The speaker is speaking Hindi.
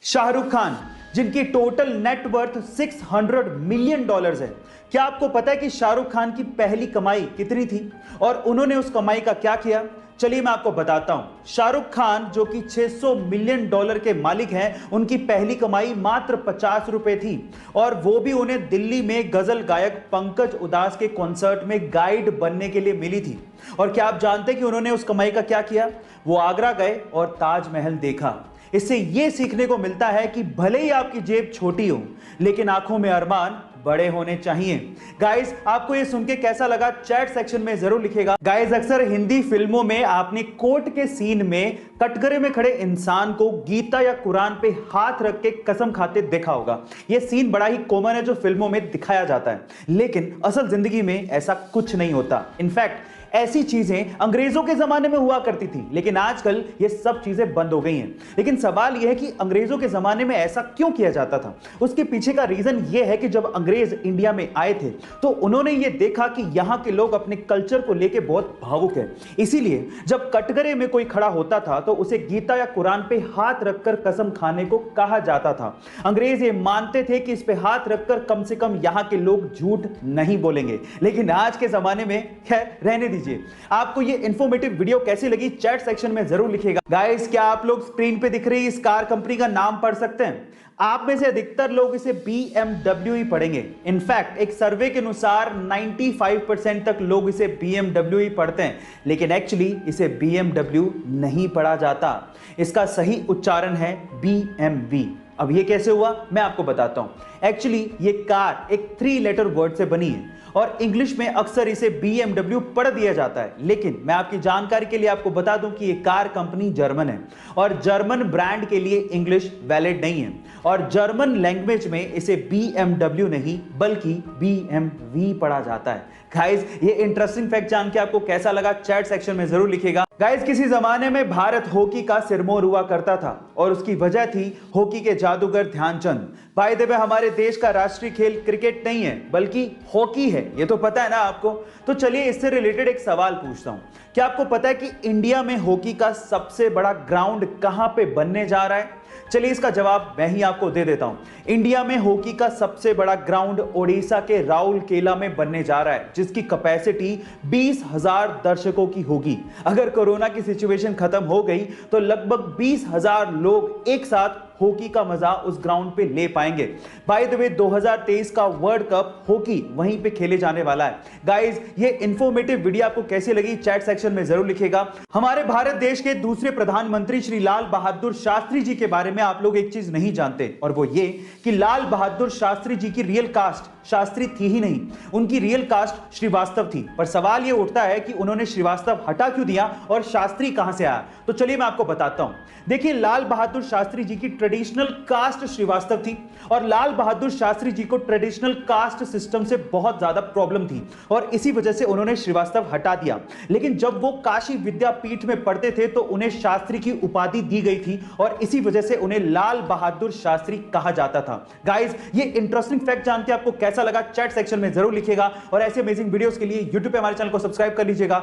शाहरुख खान, जिनकी टोटल नेटवर्थ $600 मिलियन है। क्या आपको पता है कि शाहरुख खान की पहली कमाई कितनी थी और उन्होंने उस कमाई का क्या किया? चलिए मैं आपको बताता हूं। शाहरुख खान जो कि $600 मिलियन के मालिक हैं, उनकी पहली कमाई मात्र 50 रुपए थी और वो भी उन्हें दिल्ली में गजल गायक पंकज उधास के कॉन्सर्ट में गाइड बनने के लिए मिली थी। और क्या आप जानते हैं कि उन्होंने उस कमाई का क्या किया? वो आगरा गए और ताजमहल देखा। इससे यह सीखने को मिलता है कि भले ही आपकी जेब छोटी हो, लेकिन आंखों में अरमान बड़े होने चाहिए। गाइस, आपको ये सुन के कैसा लगा चैट सेक्शन में जरूर लिखिएगा। गाइस, अक्सर हिंदी फिल्मों में आपने कोर्ट के सीन में कटघरे में खड़े इंसान को गीता या कुरान पे हाथ रख के कसम खाते देखा होगा। ये सीन बड़ा ही कॉमन है जो फिल्मों में दिखाया जाता है, लेकिन असल जिंदगी में ऐसा कुछ नहीं होता। इनफैक्ट ऐसी चीजें अंग्रेजों के जमाने में हुआ करती थी, लेकिन आजकल ये सब चीजें बंद हो गई हैं। लेकिन सवाल यह है कि अंग्रेजों के जमाने में ऐसा क्यों किया जाता था? उसके पीछे का रीजन यह है कि जब अंग्रेज इंडिया में आए थे तो उन्होंने ये देखा कि यहां के लोग अपने कल्चर को लेकर बहुत भावुक है। इसीलिए जब कटघरे में कोई खड़ा होता था तो उसे गीता या कुरान पे हाथ रखकर कसम खाने को कहा जाता था। अंग्रेज ये मानते थे कि इस पे हाथ रखकर कम से कम यहां के लोग झूठ नहीं बोलेंगे। लेकिन आज के जमाने में खैर रहने दीजिए। आपको ये इंफॉर्मेटिव वीडियो कैसी लगी चैट सेक्शन में जरूर लिखिएगा। गाइस, क्या आप लोग स्क्रीन पे दिख रही इस कार कंपनी का नाम पढ़ सकते हैं? आप में से अधिकतर लोग इसे BMW ही पढ़ेंगे। इनफैक्ट एक सर्वे के अनुसार 95% तक लोग इसे BMW ही पढ़ते हैं, लेकिन एक्चुअली इसे BMW नहीं पढ़ा जाता। इसका सही उच्चारण है BMW। अब ये कैसे हुआ मैं आपको बताता हूं। एक्चुअली ये कार एक 3 लेटर वर्ड से बनी है और इंग्लिश में अक्सर इसे BMW पढ़ दिया जाता है, लेकिन मैं आपकी जानकारी के लिए आपको बता दूं कि ये कार कंपनी जर्मन है और जर्मन ब्रांड के लिए इंग्लिश वैलिड नहीं है और जर्मन लैंग्वेज में इसे BMW नहीं बल्कि BMW पढ़ा जाता है। गाइस, ये इंटरेस्टिंग फैक्ट जान के आपको कैसा लगा चैट सेक्शन में जरूर लिखिएगा। गाइस, किसी जमाने में भारत हॉकी का सिरमौर हुआ करता था और उसकी वजह थी हॉकी के जादूगर ध्यानचंद। बाय द वे, हमारे देश का राष्ट्रीय खेल क्रिकेट नहीं है बल्कि हॉकी है, ये तो पता है ना आपको। तो चलिए इससे रिलेटेड एक सवाल पूछता हूं। क्या आपको पता है कि इंडिया में हॉकी का सबसे बड़ा ग्राउंड कहां पे बनने जा रहा है? चलिए इसका जवाब मैं ही आपको दे देता हूं। इंडिया में हॉकी का सबसे बड़ा ग्राउंड ओडिशा के राउरकेला में बनने जा रहा है, जिसकी कैपेसिटी 20,000 दर्शकों की होगी। अगर कोरोना की सिचुएशन खत्म हो गई तो लगभग 20,000 लोग एक साथ हॉकी का मजा उस ग्राउंड पे ले पाएंगे। बाय द वे, 2023 का वर्ल्ड कप हॉकी वहीं पे खेले जाने वाला है। गाइस, ये इंफॉर्मेटिव वीडियो आपको कैसी लगी चैट सेक्शन में जरूर लिखिएगा। हमारे भारत देश के दूसरे प्रधानमंत्री श्री लाल बहादुर शास्त्री जी के बारे में आप लोग एक चीज नहीं जानते, और वो ये कि लाल बहादुर शास्त्री जी की रियल कास्ट शास्त्री थी ही नहीं, उनकी रियल कास्ट श्रीवास्तव थी। पर सवाल ये उठता है कि उन्होंने श्रीवास्तव हटा क्यों दिया और शास्त्री कहां से आया? तो चलिए मैं आपको बताता हूं। देखिए, लाल बहादुर शास्त्री जी की ट्रेडिशनल कास्ट श्रीवास्तव थी और लाल बहादुर शास्त्री जी को ट्रेडिशनल कास्ट सिस्टम से बहुत ज्यादा प्रॉब्लम थी और इसी वजह से उन्होंने श्रीवास्तव हटा दिया। लेकिन जब वो काशी विद्यापीठ में पढ़ते थे तो उन्हें शास्त्री की उपाधि दी गई थी और इसी वजह से उन्हें लाल बहादुर शास्त्री कहा जाता था। गाइस, ये इंटरेस्टिंग फैक्ट जान के आपको कैसा लगा चैट सेक्शन में जरूर लिखिएगा और ऐसे अमेजिंग वीडियोस के लिए YouTube पे हमारे चैनल को सब्सक्राइब कर लीजिएगा।